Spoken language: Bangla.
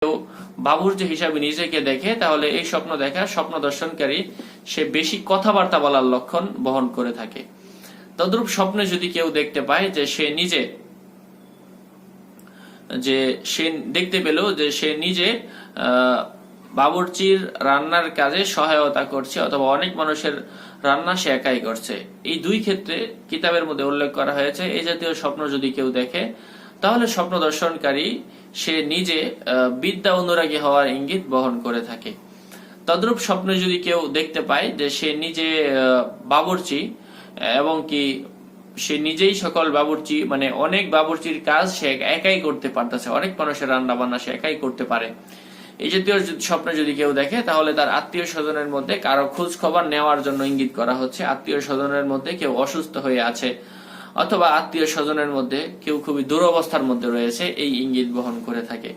কেউ বাবুর্চি হিসাবে নিজেকে দেখে, তাহলে এই স্বপ্ন দেখা স্বপ্ন দর্শনকারী সে বেশি কথাবার্তা বলার লক্ষণ বহন করে থাকে। তদ্রূপ স্বপ্নে যদি কেউ দেখতে পায় যে সে দেখতে পেল যে সে নিজে বাবুর্চির রান্নার কাজে সহায়তা করছে অথবা অনেক মানুষের রান্না সে একাই করছে, এই দুই ক্ষেত্রে কিতাবের মধ্যে উল্লেখ করা হয়েছে। এই জাতীয় স্বপ্ন যদি কেউ দেখে তাহলে স্বপ্ন দর্শনকারী সে নিজে বিদ্যা অনুরাগী হওয়ার ইঙ্গিত বহন করে থাকে। তদ্রূপ স্বপ্নে যদি কেউ দেখতে পায় যে সে নিজে বাবুর্চি এবং কি সে নিজেই সকল বাবুর্চি মানে অনেক বাবুর্চির কাজ সে একাই করতে পারতেছে, অনেক মানুষের রান্না বান্না সে একাই করতে পারে, এই জাতীয় স্বপ্ন যদি কেউ দেখে তাহলে তার আত্মীয় স্বজনের মধ্যে কারো খোঁজ খবর নেওয়ার জন্য ইঙ্গিত করা হচ্ছে। আত্মীয় স্বজনের মধ্যে কেউ অসুস্থ হয়ে আছে অথবা আত্মীয় স্বজনের মধ্যে কেউ খুবই দুরবস্থার মধ্যে রয়েছে, এই ইঙ্গিত বহন করে থাকে।